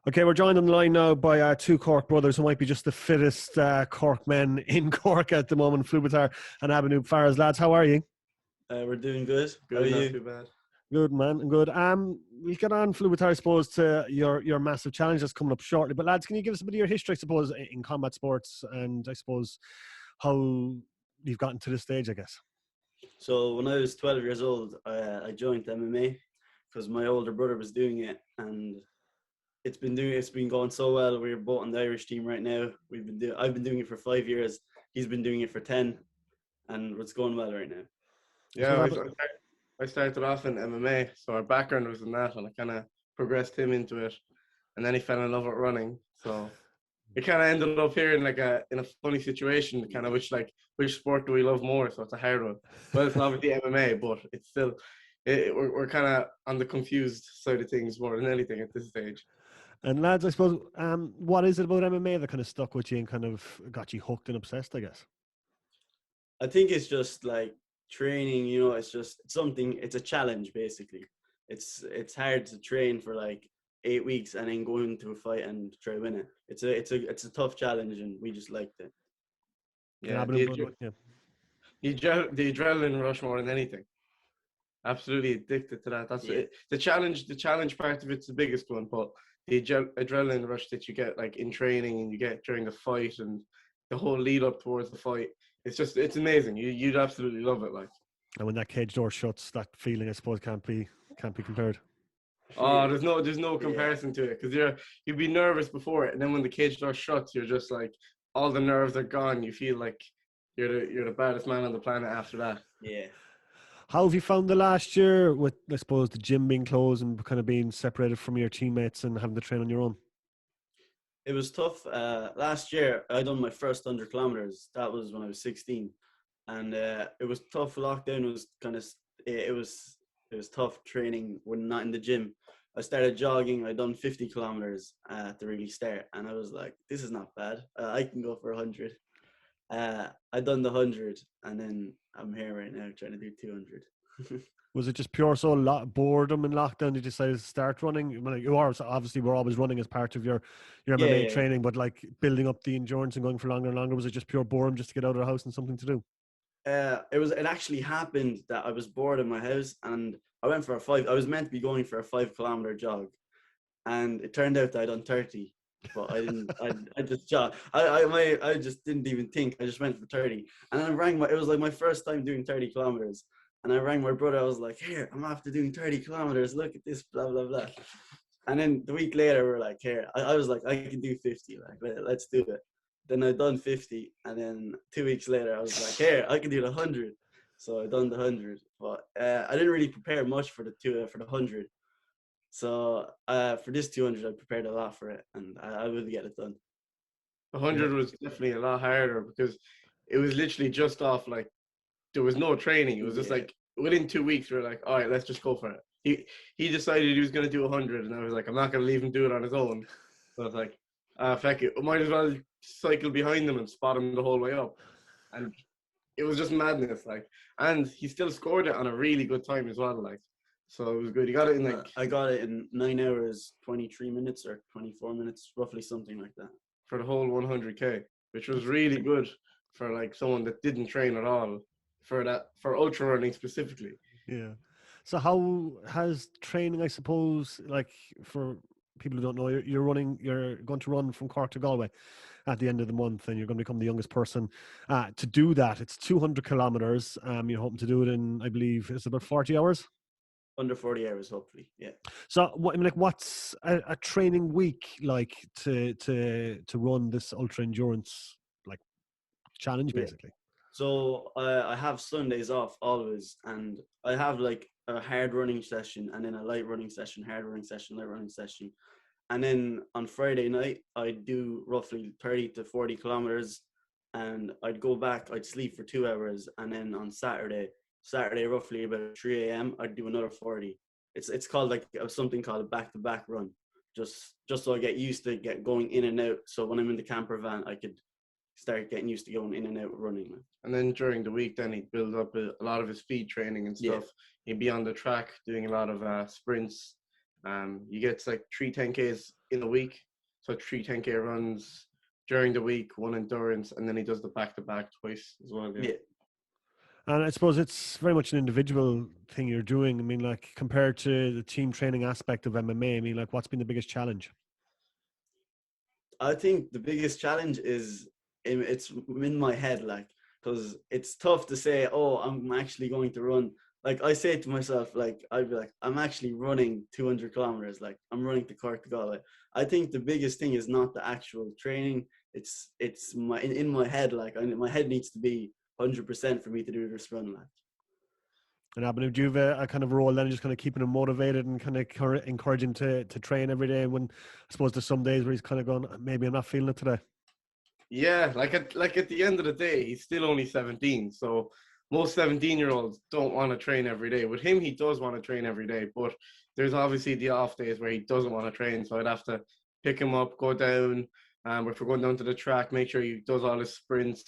Okay, we're joined on the line now by two Cork brothers who might be just the fittest Cork men in Cork at the moment, Flubitar and Abanoub Faraz. Lads, how are you? We're doing good. How are Good, not you? too bad. Good, man. Good. We'll get on, Flubitar, I suppose, to your massive challenge that's coming up shortly. But lads, can you give us a bit of your history, I suppose, in combat sports, and I suppose how you've gotten to this stage, I guess? So when I was 12 years old, I joined MMA because my older brother was doing it, and it's been going so well. We're both on the Irish team right now. I've been doing it for 5 years. He's been doing it for 10, and it's going well right now. Yeah, I started off in MMA, so our background was in that, and I kind of progressed him into it, and then he fell in love with running. So we kind of ended up here in a funny situation, kind of which sport do we love more? So it's a hard one. Well, it's obviously MMA, but it's still we're kind of on the confused side of things more than anything at this stage. And lads, I suppose, what is it about MMA that kind of stuck with you and kind of got you hooked and obsessed, I guess? I think it's just like training. It's just it's a challenge basically. It's hard to train for like 8 weeks and then go into a fight and try to win it. It's a tough challenge, and we just liked it. Yeah, Yeah. the adrenaline rush more than anything. Absolutely addicted to that. That's it. The challenge part of it's the biggest one, but the adrenaline rush that you get like in training and you get during the fight and the whole lead up towards the fight, it's amazing. You'd absolutely love it, like. And when that cage door shuts, that feeling, I suppose, can't be compared. Oh, there's no comparison to it, because you'd be nervous before it, and then when the cage door shuts, you're just like, all the nerves are gone. You feel like you're the baddest man on the planet after that. Yeah. How have you found the last year with, I suppose, the gym being closed and kind of being separated from your teammates and having to train on your own? It was tough. Last year, I done my first 100 kilometers. That was when I was 16, and it was tough. Lockdown was it was tough training when not in the gym. I started jogging. I done 50 kilometers at the really start, and I was like, "This is not bad. I can go for 100." I done the 100, and then I'm here right now trying to do 200. Was it just pure boredom in lockdown? Did you decide to start running? You are obviously were always running as part of your MMA training, but like building up the endurance and going for longer and longer. Was it just pure boredom just to get out of the house and something to do? It actually happened that I was bored in my house, and I went for I was meant to be going for a 5-kilometer jog, and it turned out that I done 30. But I didn't. I just jogged. I just didn't even think. I just went for 30, and then it was like my first time doing 30 kilometers. And I rang my brother. I was like, "Here, I'm after doing 30 kilometers. Look at this, blah blah blah." And then the week later, we're like, "Here." I was like, "I can do 50. Like, let's do it." Then I done 50, and then 2 weeks later, I was like, "Here, I can do the 100." So I done the 100, but I didn't really prepare much for the 100. So for this 200, I prepared a lot for it, and I will get it done. 100 was definitely a lot harder because it was literally just off, like, there was no training. It was just like within 2 weeks we were like, all right, let's just go for it. He decided he was going to do 100, and I was like, I'm not going to leave him do it on his own. So I was like, fuck it, I might as well cycle behind him and spot him the whole way up. And it was just madness, like. And he still scored it on a really good time as well, like. So it was good. He got it in I got it in 9 hours 23 minutes or 24 minutes, roughly, something like that, for the whole 100k, which was really good for like someone that didn't train at all for ultra running specifically. Yeah. So how has training, I suppose, like for people who don't know, you're going to run from Cork to Galway at the end of the month, and you're going to become the youngest person to do that. It's 200 kilometers. You're hoping to do it in, I believe, it's about 40 hours. Under 40 hours, hopefully. Yeah. So, what's a training week like to run this ultra endurance like challenge, basically? So I have Sundays off always, and I have like a hard running session, and then a light running session, hard running session, light running session, and then on Friday night I do roughly 30 to 40 kilometers, and I'd go back, I'd sleep for 2 hours, and then on Saturday roughly about 3 a.m. I'd do another 40. It's called like something called a back-to-back run, just so I get used to going in and out. So when I'm in the camper van, I could start getting used to going in and out running. And then during the week, then he'd build up a lot of his speed training and stuff. He'd be on the track doing a lot of sprints. You get like 3 10Ks in a week. So 3 10K runs during the week, one endurance, and then he does the back-to-back twice as well. Yeah. Yeah. And I suppose it's very much an individual thing you're doing. I mean, like compared to the team training aspect of MMA, I mean, like what's been the biggest challenge? I think the biggest challenge is it's in my head, like, because it's tough to say, oh, I'm actually going to run. Like I say to myself, like I'd be like, I'm actually running 200 kilometers. Like I'm running to Cork to Galway. I think the biggest thing is not the actual training. It's my in my head. Like my head needs to be 100% for me to do this run. Like. And Abhinav, do you have a kind of role then, just kind of keeping him motivated and kind of encouraging to train every day? When I suppose there's some days where he's kind of going, maybe I'm not feeling it today. Yeah, like at the end of the day, he's still only 17. So most 17-year-olds don't want to train every day. With him, he does want to train every day, but there's obviously the off days where he doesn't want to train. So I'd have to pick him up, go down. If we're going down to the track, make sure he does all his sprints.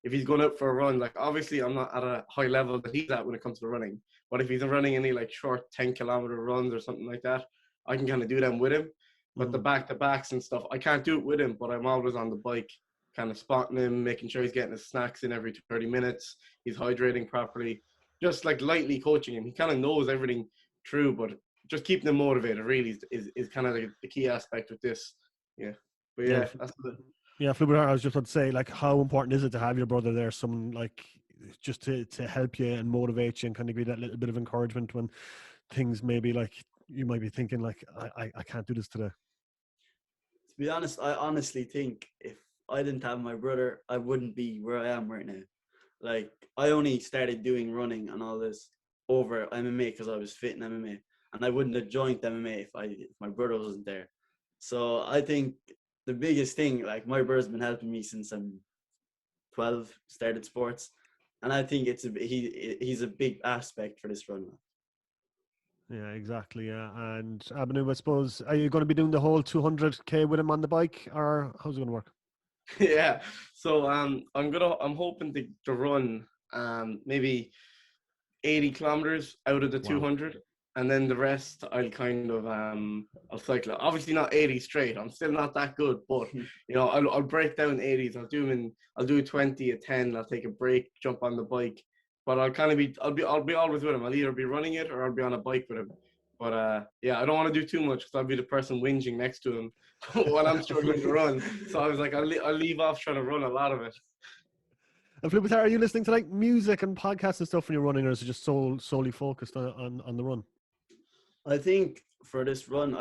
If he's going out for a run, like obviously I'm not at a high level that he's at when it comes to running. But if he's running any like short 10-kilometer runs or something like that, I can kind of do them with him. But the back-to-backs and stuff, I can't do it with him, but I'm always on the bike, kind of spotting him, making sure he's getting his snacks in every 30 minutes, he's hydrating properly, just like lightly coaching him. He kind of knows everything through, but just keeping him motivated really is kind of the key aspect with this. Yeah. But yeah, that's the... Yeah, Flubber, I was just about to say, like, how important is it to have your brother there, someone like just to help you and motivate you and kind of give you that little bit of encouragement when things maybe like you might be thinking like, I can't do this today. To be honest, I honestly think if I didn't have my brother, I wouldn't be where I am right now. Like I only started doing running and all this over MMA because I was fit in MMA, and I wouldn't have joined MMA if my brother wasn't there. So I think the biggest thing, like my brother's been helping me since I'm 12, started sports, and I think he's a big aspect for this run. Yeah, exactly. Yeah, and Abhinav, I suppose, are you going to be doing the whole 200K with him on the bike, or how's it going to work? Yeah, so I'm hoping to run maybe 80 kilometers out of the 200, and then the rest I'll kind of I'll cycle. Obviously not 80 straight. I'm still not that good, but I'll break down 80s. I'll do a 20, a 10. I'll take a break, jump on the bike, but I'll be always with him. I'll either be running it or I'll be on a bike with him. But yeah, I don't want to do too much because I'll be the person whinging next to him when I'm struggling to run. So I was like, I'll leave off trying to run a lot of it. And Flubber, are you listening to like music and podcasts and stuff when you're running, or is it just solely focused on the run? I think for this run,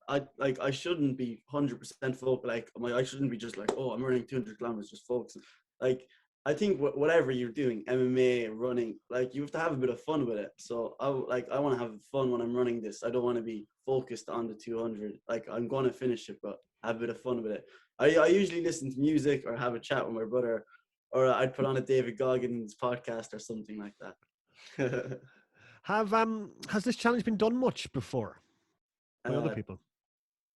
I shouldn't be 100% focused. Like I shouldn't be just like, oh, I'm running 200 kilometers, just focusing. Like I think whatever you're doing, MMA, running, like you have to have a bit of fun with it. So I want to have fun when I'm running this. I don't want to be focused on the 200. Like I'm going to finish it, but have a bit of fun with it. I usually listen to music or have a chat with my brother, or I'd put on a David Goggins podcast or something like that. Has this challenge been done much before by other people?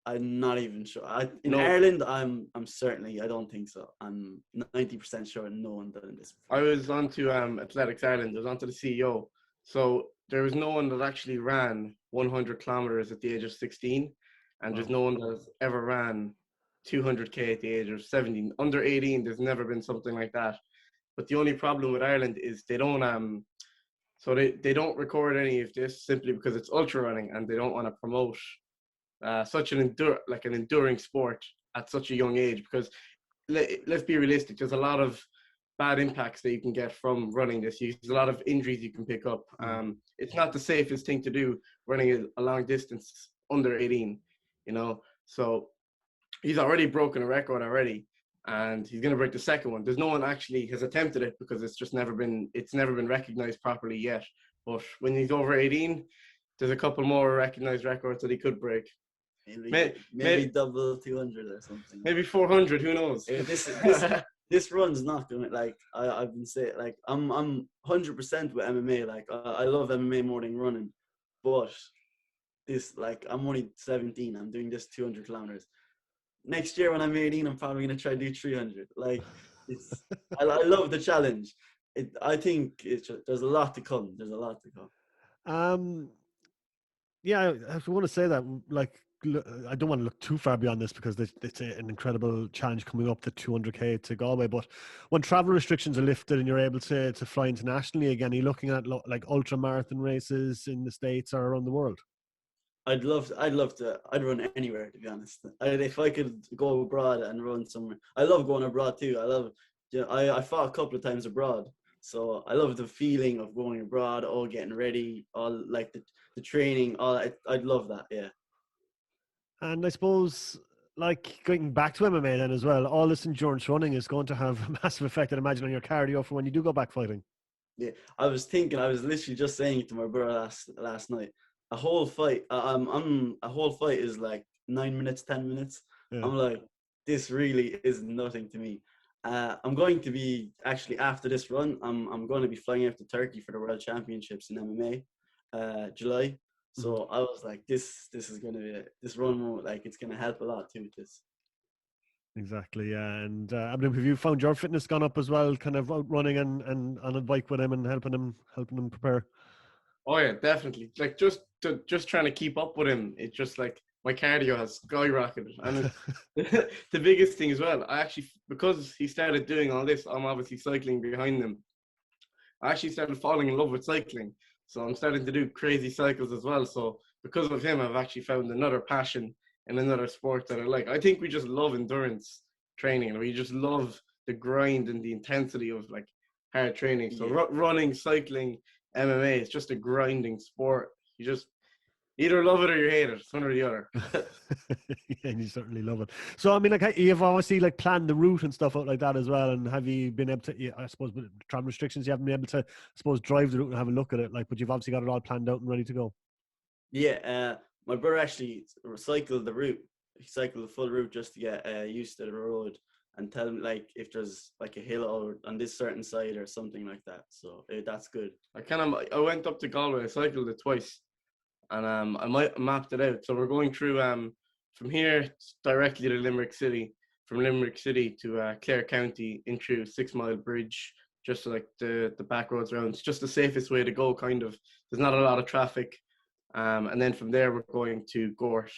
I'm not even sure. In Ireland, I'm certainly, I don't think so. I'm 90% sure no one done this before. I was on to Athletics Ireland. I was on to the CEO. So there was no one that actually ran 100 kilometers at the age of 16, and there's no one that's ever ran 200K at the age of 17. Under 18, there's never been something like that. But the only problem with Ireland is they don't they don't record any of this simply because it's ultra running and they don't want to promote such an enduring sport at such a young age, because let's be realistic, there's a lot of bad impacts that you can get from running this. There's a lot of injuries you can pick up. It's not the safest thing to do running a long distance under 18, so he's already broken a record already, and he's going to break the second one. There's no one actually has attempted it because it's never been recognized properly yet. But when he's over 18, there's a couple more recognized records that he could break. Maybe double 200 or something. Maybe 400. Who knows? This run's not gonna, like I've been saying, like I'm 100% with MMA. Like I love MMA more than running, but this, like, I'm only 17. I'm doing this 200 kilometers. Next year when I'm 18, I'm probably gonna try to do 300. Like I love the challenge. I think there's a lot to come. There's a lot to come. Yeah, I want to say that, like, I don't want to look too far beyond this because it's an incredible challenge coming up, the 200k to Galway. But when travel restrictions are lifted and you're able to fly internationally again, are you looking at like ultra marathon races in the States or around the world? I'd love to. I'd run anywhere, to be honest. If I could go abroad and run somewhere, I love going abroad too. I love. Yeah, I fought a couple of times abroad, so I love the feeling of going abroad, all getting ready, all like the training. I'd love that. Yeah. And I suppose, like going back to MMA then as well, all this endurance running is going to have a massive effect, I'd imagine, on your cardio for when you do go back fighting. Yeah, I was thinking. I was literally just saying it to my brother last night. A whole fight. A whole fight is like 9 minutes, 10 minutes. Yeah. I'm like, this really is nothing to me. I'm going to be actually after this run. I'm going to be flying out to Turkey for the World Championships in MMA, July. So I was like, this is gonna be this run. Like it's gonna help a lot too with this. Exactly, yeah. And Abdul, have you found your fitness gone up as well, kind of out running and on a bike with him and helping him prepare? Oh yeah, definitely. Like just trying to keep up with him. It's just like my cardio has skyrocketed, and the biggest thing as well. I actually, because he started doing all this, I'm obviously cycling behind him. I actually started falling in love with cycling, so I'm starting to do crazy cycles as well. So because of him, I've actually found another passion in another sport that I like. I think we just love endurance training, and we just love the grind and the intensity of like hard training. So running, cycling, MMA, it's just a grinding sport. You just either love it or you hate it. It's one or the other. Yeah, and you certainly love it. So I mean, like you've obviously like planned the route and stuff out like that as well. And have you been able to? I suppose with travel restrictions, you haven't been able to, I suppose, drive the route and have a look at it. Like, but you've obviously got it all planned out and ready to go. Yeah, my brother actually cycled the route. He cycled the full route just to get used to the road and tell him like if there's like a hill or on this certain side or something like that. So that's good. I went up to Galway. I cycled it twice, and I mapped it out. So we're going through from here directly to Limerick City, from Limerick City to Clare County in through 6 Mile Bridge, just like the back roads around. It's just the safest way to go, kind of. There's not a lot of traffic. And then from there, we're going to Gort,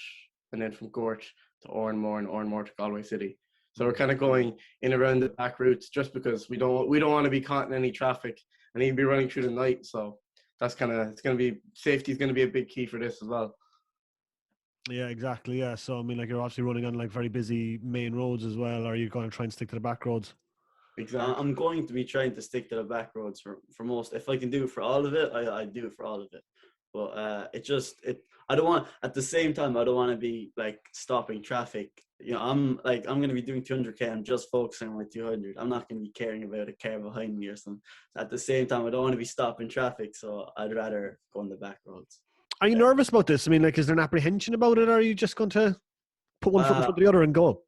and then from Gort to Oranmore, and Oranmore to Galway City. So we're kind of going in around the back routes just because we don't want to be caught in any traffic, and he'd be running through the night. So that's it's going to be, safety is going to be a big key for this as well. Yeah, exactly. Yeah. So I mean, like you're obviously running on like very busy main roads as well. Or are you going to try and stick to the back roads? Exactly. I'm going to be trying to stick to the back roads for most. If I can do it for all of it, I do it for all of it. But I don't want, at the same time, I don't want to be like stopping traffic. You know, I'm going to be doing 200k. I'm just focusing on my 200. I'm not going to be caring about a car behind me or something. At the same time, I don't want to be stopping traffic. So I'd rather go on the back roads. Are you nervous about this? I mean, like, is there an apprehension about it, or are you just going to put one foot in front of the other and go?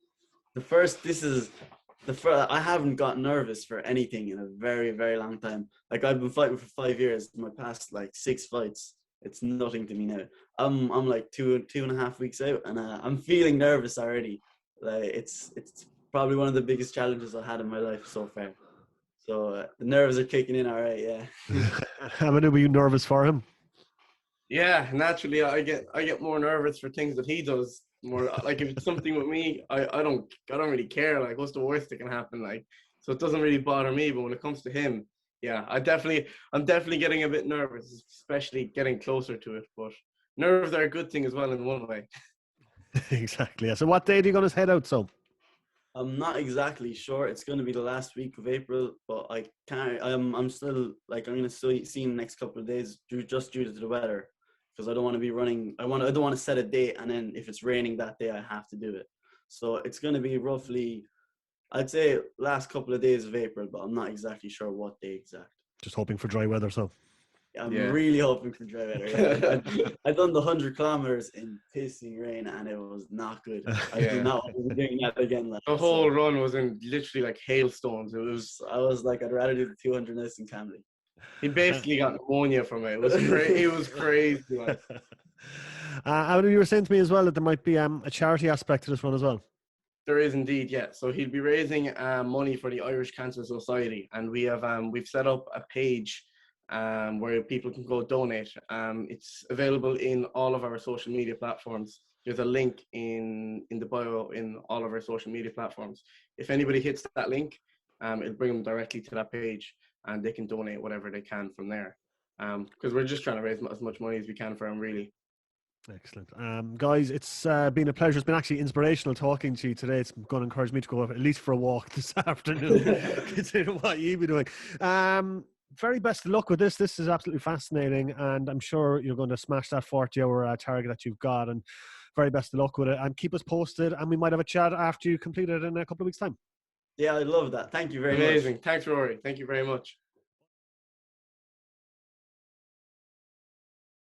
I haven't got nervous for anything in a very, very long time. Like I've been fighting for 5 years. My past like 6 fights, it's nothing to me now. I'm like two and a half weeks out, and I'm feeling nervous already. Like it's probably one of the biggest challenges I had in my life so far. So the nerves are kicking in, all right. Yeah. How many were you nervous for him? Yeah, naturally, I get more nervous for things that he does. More like if it's something with me, I don't really care. Like, what's the worst that can happen? Like, so it doesn't really bother me. But when it comes to him, yeah, I'm definitely getting a bit nervous, especially getting closer to it. But nerves are a good thing as well in one way. Exactly. Yeah. So what day are you going to head out? So I'm not exactly sure. It's going to be the last week of April, but I can't. I'm still like I'm going to see in the next couple of days, just due to the weather, because I don't want to be running. I don't want to set a date, and then if it's raining that day, I have to do it. So it's going to be roughly, I'd say, last couple of days of April, but I'm not exactly sure what day exact. just hoping for dry weather. So I'm really hoping for dry weather. Yeah. I done the 100 kilometers in pissing rain, and it was not good. I do not want to be doing that again. Like, the whole run was in literally like hailstones. I was like, I'd rather do the 200 nice in Camley. He basically got pneumonia from it. It was crazy. It was crazy. Like. You were saying to me as well that there might be a charity aspect to this one as well. There is indeed, yeah. So he'll be raising money for the Irish Cancer Society, and we've set up a page where people can go donate. It's available in all of our social media platforms. there's a link in the bio in all of our social media platforms. If anybody hits that link, it'll bring them directly to that page, and they can donate whatever they can from there. Because we're just trying to raise as much money as we can for them, really. Excellent. Guys, it's been a pleasure. It's been actually inspirational talking to you today. It's going to encourage me to go at least for a walk this afternoon, considering what you've been doing. Very best of luck with this. This is absolutely fascinating, and I'm sure you're going to smash that 40-hour target that you've got, and very best of luck with it. And keep us posted, and we might have a chat after you complete it in a couple of weeks' time. Yeah, I love that. Thank you very much. Amazing. Thanks, Rory. Thank you very much.